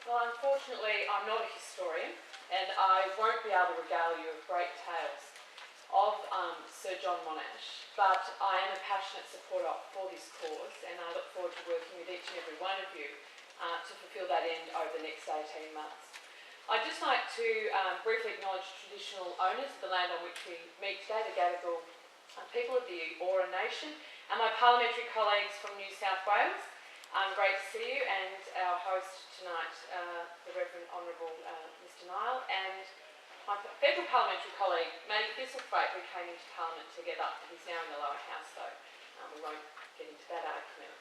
Well, unfortunately, I'm not a historian, and I won't be able to regale you with great tales of Sir John Monash, but I am a passionate supporter for this cause, and I look forward to working with each and every one of you to fulfil that end over the next 18 months. I'd just like to briefly acknowledge traditional owners of the land on which we meet today, the Gadigal people of the Eora Nation, and my parliamentary colleagues from New South Wales. Great to see you, and our host tonight, the Reverend Honourable Mr Nile, and my federal parliamentary colleague, Matty Thistlethwaite, who came into Parliament together. He's now in the lower house, though. We won't get into that argument.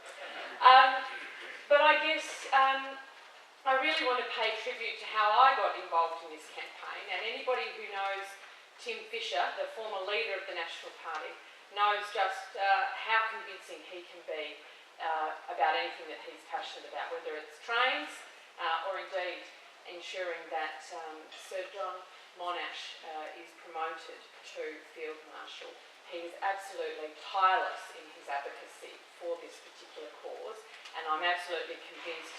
But I guess I really want to pay tribute to how I got involved in this campaign, and anybody who knows Tim Fischer, the former leader of the National Party, knows just how convincing he can be about anything that he's passionate about, whether it's trains or indeed ensuring that Sir John Monash is promoted to Field Marshal. He is absolutely tireless in his advocacy for this particular cause, and I'm absolutely convinced,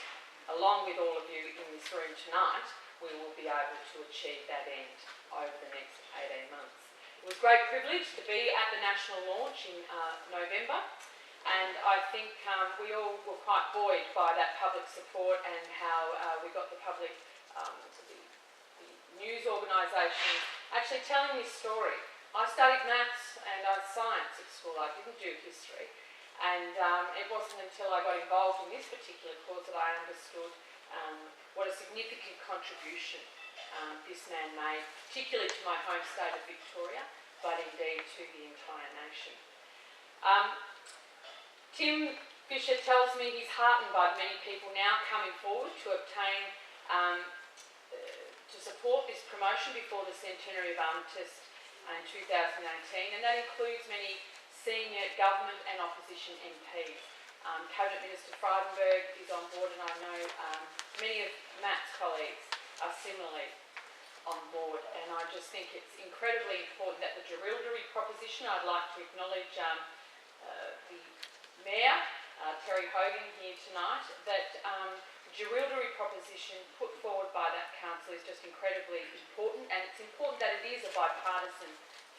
along with all of you in this room tonight, we will be able to achieve that end over the next 18 months. It was a great privilege to be at the national launch in November, and I think we all were quite buoyed by that public support and how we got the public, the news organisations actually telling this story. I studied maths and science at school. I didn't do history, and it wasn't until I got involved in this particular cause that I understood what a significant contribution this man made, particularly to my home state of Victoria, but indeed to the entire nation. Tim Fischer tells me he's heartened by the many people now coming forward to obtain, to support this promotion before the centenary of Armistice in 2018, and that includes many senior government and opposition MPs. Cabinet Minister Frydenberg is on board, and I know many of Matt's colleagues are similarly on board, and I just think it's incredibly important that the Jerilderie proposition, I'd like to acknowledge the Mayor, Terry Hogan, here tonight, that the Jerilderie proposition put forward by that council is just incredibly important, and it's important that it is a bipartisan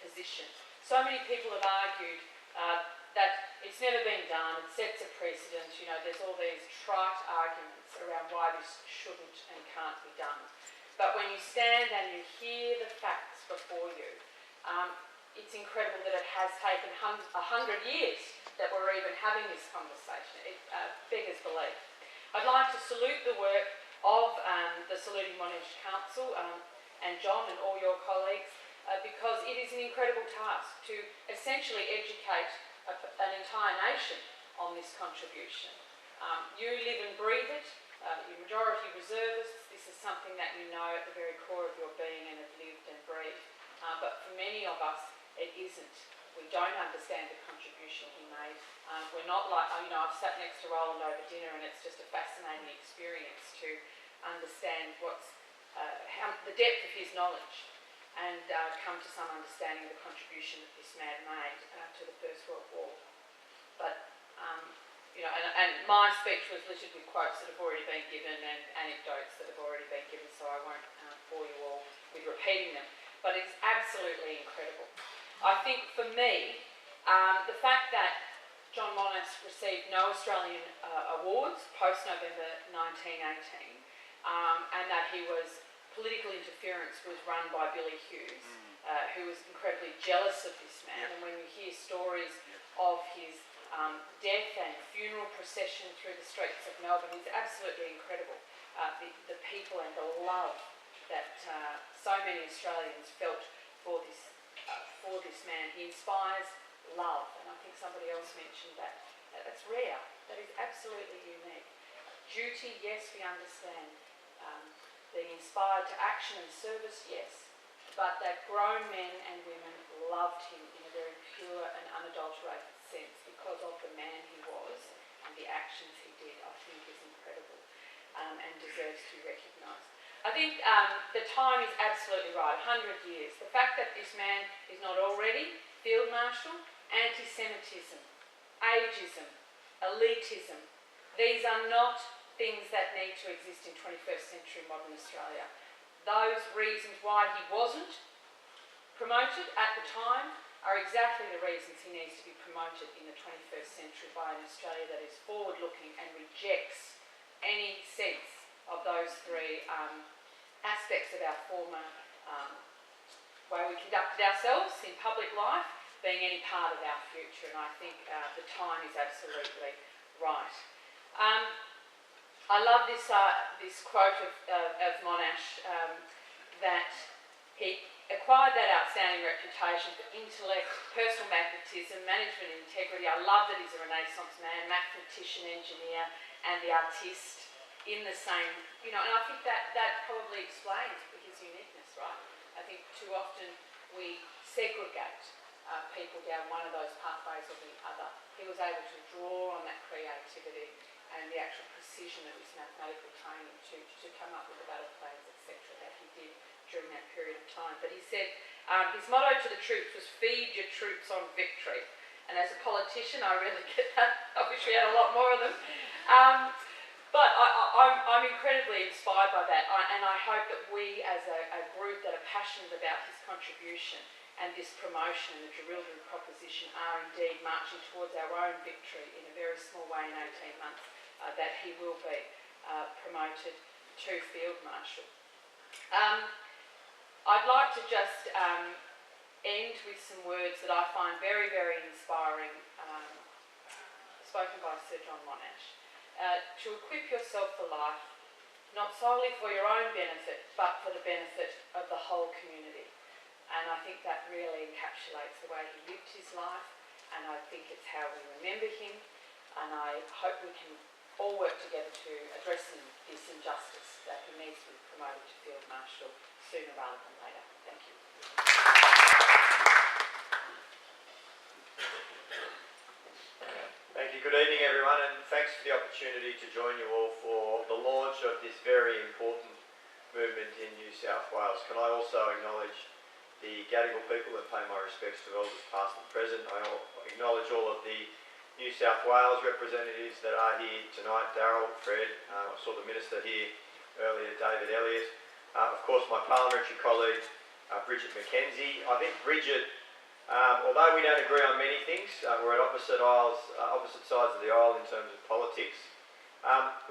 position. So many people have argued that it's never been done, it sets a precedent, you know, there's all these trite arguments around why this shouldn't and can't be done. But when you stand and you hear the facts before you, it's incredible that it has taken 100 years that we're even having this conversation. It beggars belief. I'd like to salute the work of the Saluting Monash Council and John and all your colleagues because it is an incredible task to essentially educate an entire nation on this contribution. You live and breathe it, your majority reservists, this is something that you know at the very core of your being and have lived and breathed. But for many of us, it isn't. We don't understand the contribution he made. We're not like, you know, I've sat next to Roland over dinner and it's just a fascinating experience to understand what's, the depth of his knowledge and come to some understanding of the contribution that this man made to the First World War. But, you know, and my speech was littered with quotes that have already been given and anecdotes that have already been given, so I won't bore you all with repeating them. But it's absolutely incredible. I think for me, the fact that John Monash received no Australian awards post-November 1918 and that political interference was run by Billy Hughes, who was incredibly jealous of this man. And when you hear stories of his death and funeral procession through the streets of Melbourne, it's absolutely incredible. The people and the love that so many Australians felt for this man. He inspires love, and I think somebody else mentioned that. That's rare. That is absolutely unique. Duty, yes, we understand. Being inspired to action and service, yes. But that grown men and women loved him in a very pure and unadulterated sense because of the man he was and the actions he did, I think is incredible and deserves to be recognised. I think the time is absolutely right, 100 years. The fact that this man is not already Field Marshal, anti-Semitism, ageism, elitism, these are not things that need to exist in 21st century modern Australia. Those reasons why he wasn't promoted at the time are exactly the reasons he needs to be promoted in the 21st century by an Australia that is forward-looking and rejects any sense of those three aspects of our former way we conducted ourselves in public life being any part of our future, and I think the time is absolutely right. I love this quote of Monash, that he acquired that outstanding reputation for intellect, personal magnetism, management integrity. I love that he's a Renaissance man, mathematician, engineer, and the artist in the same, and I think that probably explains his uniqueness, right? I think too often we segregate people down one of those pathways or the other. He was able to draw on that creativity and the actual precision of his mathematical training to come up with the battle plans, etc., that he did during that period of time. But he said his motto to the troops was "Feed your troops on victory." And as a politician, I really get that. I wish we had a lot more of them. But I'm incredibly inspired by that, and I hope that we as a group that are passionate about his contribution and this promotion and the Jerilderie proposition are indeed marching towards our own victory in a very small way in 18 months, that he will be promoted to Field Marshal. I'd like to just end with some words that I find very, very inspiring, spoken by Sir John Monash. To equip yourself for life, not solely for your own benefit, but for the benefit of the whole community. And I think that really encapsulates the way he lived his life, and I think it's how we remember him, and I hope we can all work together to address this injustice that he needs to be promoted to Field Marshal sooner rather than later. Thank you. Thank you. Good evening, everyone, and thanks for the opportunity to join you all for the launch of this very important movement in New South Wales. Can I also acknowledge the Gadigal people and pay my respects to elders past and present. I acknowledge all of the New South Wales representatives that are here tonight. Darryl, Fred, I saw the Minister here earlier, David Elliott. Of course, my parliamentary colleague, Bridget McKenzie. I think Bridget, although we don't agree on many things, we're at opposite sides of the aisle in terms of politics,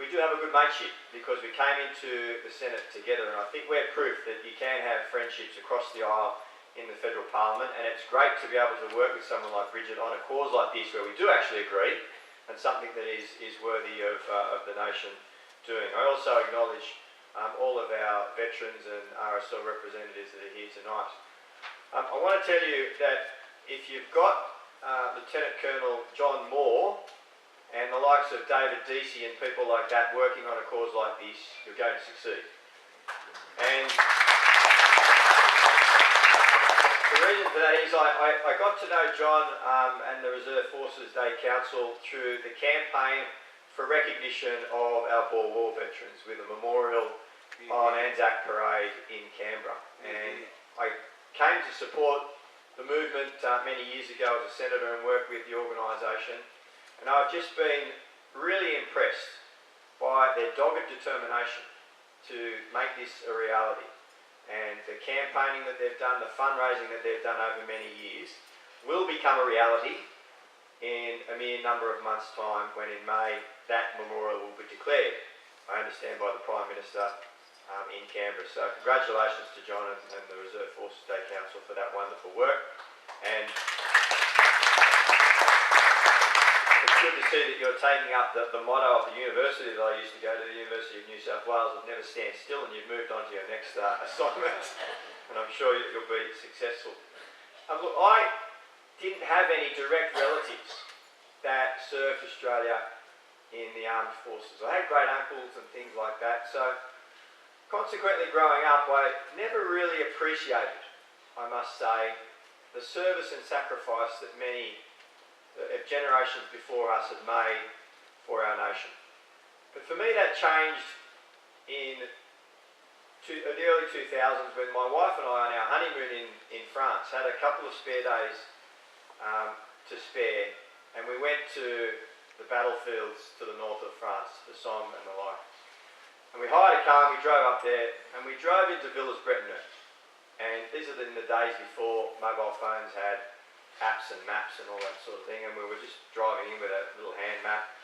we do have a good mateship because we came into the Senate together, and I think we're proof that you can have friendships across the aisle in the federal parliament, and it's great to be able to work with someone like Bridget on a cause like this where we do actually agree and something that is worthy of the nation doing. I also acknowledge all of our veterans and RSL representatives that are here tonight. I want to tell you that if you've got Lieutenant Colonel John Moore and the likes of David Deasy and people like that working on a cause like this, you're going to succeed. And the reason for that is I got to know John and the Reserve Forces Day Council through the campaign for recognition of our Boer War veterans with a memorial on Anzac Parade in Canberra. And I came to support the movement many years ago as a senator and worked with the organisation. And I've just been really impressed by their dogged determination to make this a reality. And the campaigning that they've done, the fundraising that they've done over many years, will become a reality in a mere number of months' time when in May that memorial will be declared, I understand, by the Prime Minister in Canberra. So congratulations to John and the Reserve Forces Day Council for that wonderful work. And it's good to see that you're taking up the motto of the university that I used to go to, the University of New South Wales, of never stand still, and you've moved on to your next assignment, and I'm sure you'll be successful. Look, I didn't have any direct relatives that served Australia in the armed forces. I had great uncles and things like that, so consequently growing up I never really appreciated, I must say, the service and sacrifice that many generations before us had made for our nation. But for me that changed in the early 2000s when my wife and I on our honeymoon in France had a couple of spare days to spare, and we went to the battlefields to the north of France, the Somme and the like. And we hired a car and we drove up there and we drove into Villers-Bretonneux. And these are in the days before mobile phones had apps and maps and all that sort of thing, and we were just driving in with a little hand map.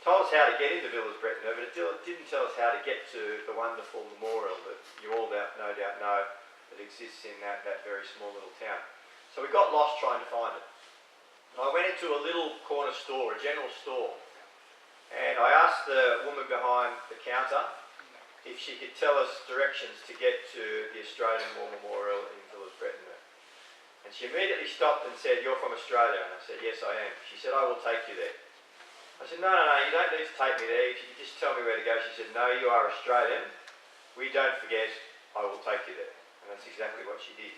Told us how to get into Villers-Bretonneux, but it didn't tell us how to get to the wonderful memorial that you all no doubt know that exists in that very small little town. So we got lost trying to find it. And I went into a little corner store, a general store, and I asked the woman behind the counter if she could tell us directions to get to the Australian War Memorial in Villers-Bretonneux. And she immediately stopped and said, "You're from Australia?" And I said, "Yes, I am." She said, "I will take you there." I said, no, you don't need to take me there. If you could just tell me where to go." She said, "No, you are Australian. We don't forget. I will take you there." And that's exactly what she did.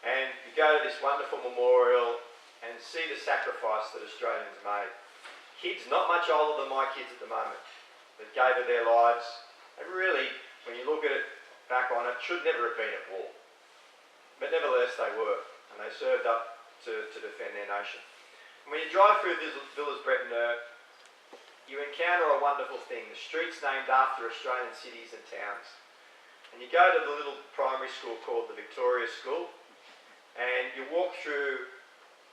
And you go to this wonderful memorial and see the sacrifice that Australians made. Kids not much older than my kids at the moment that gave of their lives. And really, when you look at it back on it, should never have been at war. But nevertheless they were, and they served up to defend their nation. And when you drive through Villers-Bretonneux, you encounter a wonderful thing. The street's named after Australian cities and towns. And you go to the little primary school called the Victoria School, and you walk through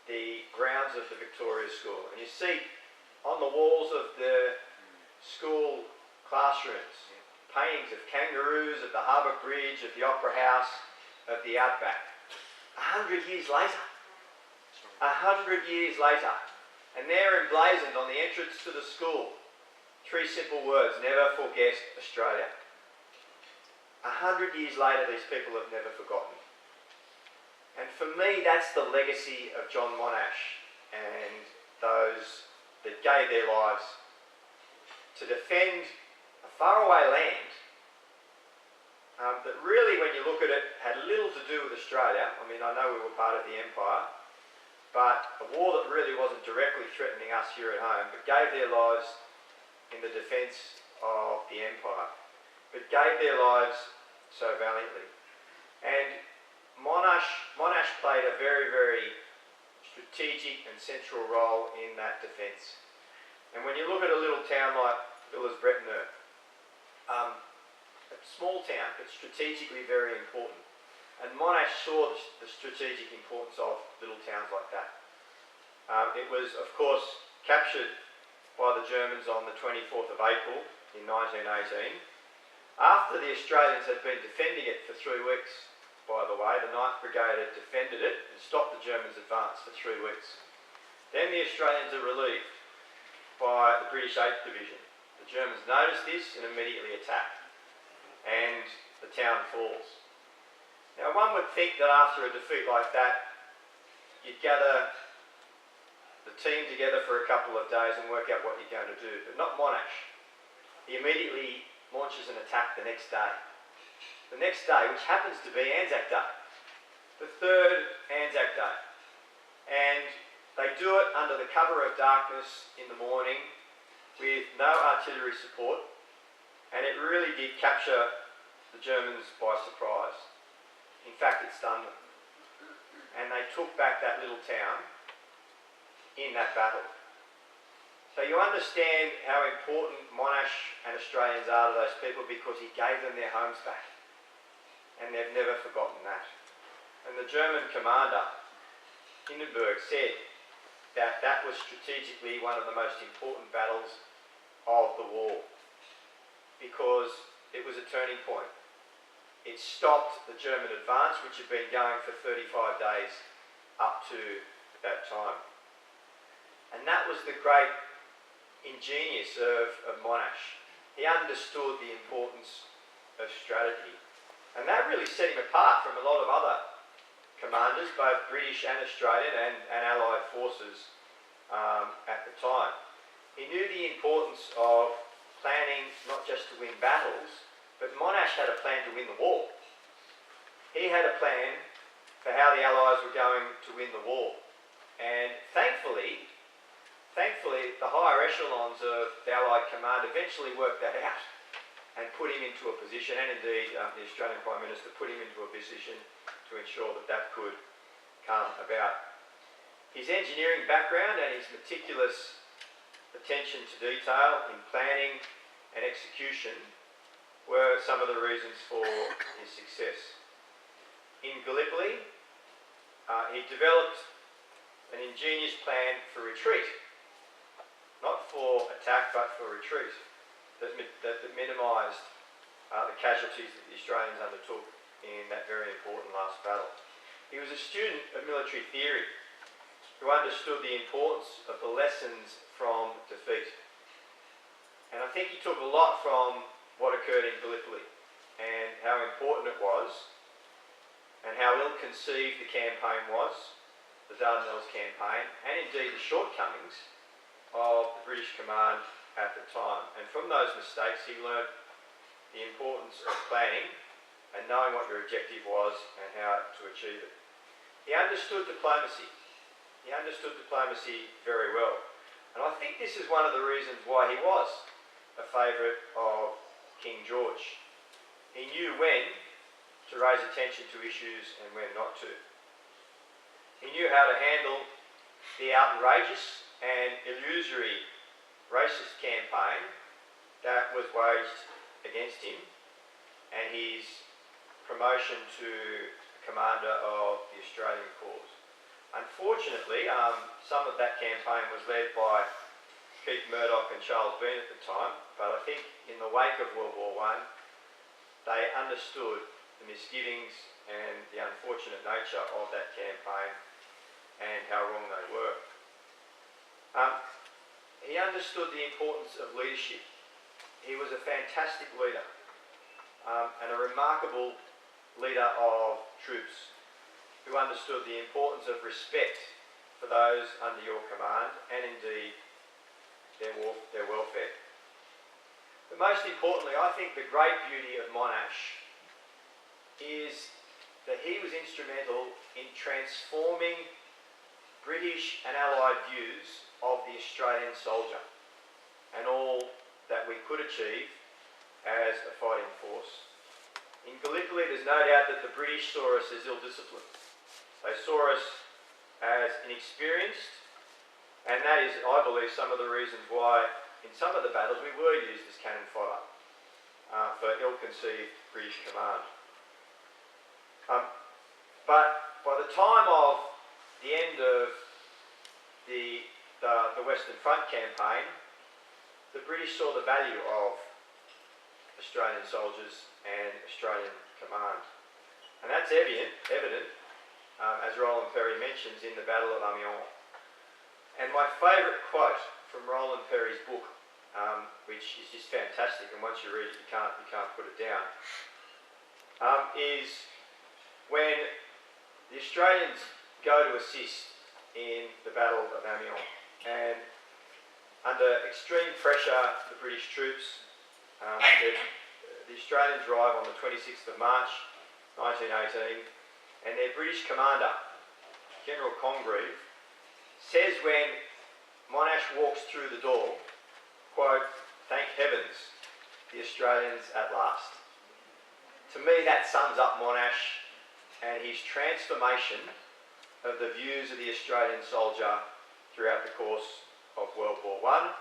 the grounds of the Victoria School, and you see on the walls of the school classrooms paintings of kangaroos, of the Harbour Bridge, of the Opera House, of the Outback. 100 years later. 100 years later. And there emblazoned on the entrance to the school, 3 simple words: never forget Australia. 100 years later, these people have never forgotten. And for me, that's the legacy of John Monash and those that gave their lives to defend a faraway land that really, when you look at it, had little to do with Australia. I mean, I know we were part of the Empire, but a war that really wasn't directly threatening us here at home, but gave their lives in the defence of the Empire, but gave their lives so valiantly. And Monash played a very, very strategic and central role in that defence. And when you look at a little town like Villers-Bretonneux, a small town, but strategically very important. And Monash saw the strategic importance of little towns like that. It was, of course, captured by the Germans on the 24th of April in 1918. After the Australians had been defending it for 3 weeks, by the way, the 9th Brigade had defended it and stopped the Germans' advance for 3 weeks. Then the Australians are relieved by the British 8th Division. The Germans noticed this and immediately attacked, and the town falls. Now, one would think that after a defeat like that, you'd gather the team together for a couple of days and work out what you're going to do, but not Monash. He immediately launches an attack the next day. The next day, which happens to be Anzac Day, the 3rd Anzac Day. And they do it under the cover of darkness in the morning with no artillery support, and it really did capture the Germans by surprise. In fact, it stunned them. And they took back that little town in that battle. So you understand how important Monash and Australians are to those people, because he gave them their homes back. And they've never forgotten that. And the German commander, Hindenburg, said that that was strategically one of the most important battles of the war, because it was a turning point. It stopped the German advance, which had been going for 35 days up to that time. And that was the great ingenious of Monash. He understood the importance of strategy. And that really set him apart from a lot of other commanders, both British and Australian and Allied forces at the time. He knew the importance of planning not just to win battles, but Monash had a plan to win the war. He had a plan for how the Allies were going to win the war. And thankfully, the higher echelons of the Allied command eventually worked that out and put him into a position, and indeed the Australian Prime Minister put him into a position to ensure that that could come about. His engineering background and his meticulous attention to detail in planning and execution were some of the reasons for his success. In Gallipoli, he developed an ingenious plan for retreat, not for attack but for retreat, that minimised the casualties that the Australians undertook in that very important last battle. He was a student of military theory who understood the importance of the lessons from defeat. And I think he took a lot from what occurred in Gallipoli and how important it was and how ill-conceived the campaign was, the Dardanelles campaign, and indeed the shortcomings of the British command at the time. And from those mistakes he learnt the importance of planning and knowing what your objective was and how to achieve it. He understood diplomacy. He understood diplomacy very well. And I think this is one of the reasons why he was a favourite of King George. He knew when to raise attention to issues and when not to. He knew how to handle the outrageous and illusory racist campaign that was waged against him and his promotion to commander of the Australian cause. Unfortunately, some of that campaign was led by Keith Murdoch and Charles Bean at the time, but I think in the wake of World War I, they understood the misgivings and the unfortunate nature of that campaign and how wrong they were. He understood the importance of leadership. He was a fantastic leader and a remarkable leader of troops who understood the importance of respect for those under your command and indeed their welfare. But most importantly, I think the great beauty of Monash is that he was instrumental in transforming British and Allied views of the Australian soldier and all that we could achieve as a fighting force. In Gallipoli, there's no doubt that the British saw us as ill-disciplined. They saw us as inexperienced, and that is, I believe, some of the reasons why in some of the battles we were used as cannon fodder for ill-conceived British command. But by the time of the end of the Western Front campaign, the British saw the value of Australian soldiers and Australian command. And that's evident as Roland Perry mentions in the Battle of Amiens. And my favourite quote from Roland Perry's book, which is just fantastic, and once you read it you can't put it down, is when the Australians go to assist in the Battle of Amiens, and under extreme pressure, the British troops, the Australians arrive on the 26th of March 1918, and their British commander, General Congreve, says when Monash walks through the door, quote, "Thank heavens, the Australians at last." To me, that sums up Monash and his transformation of the views of the Australian soldier throughout the course of World War I.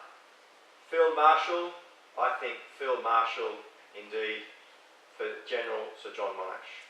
Field Marshal, I think Field Marshal indeed for General Sir John Monash.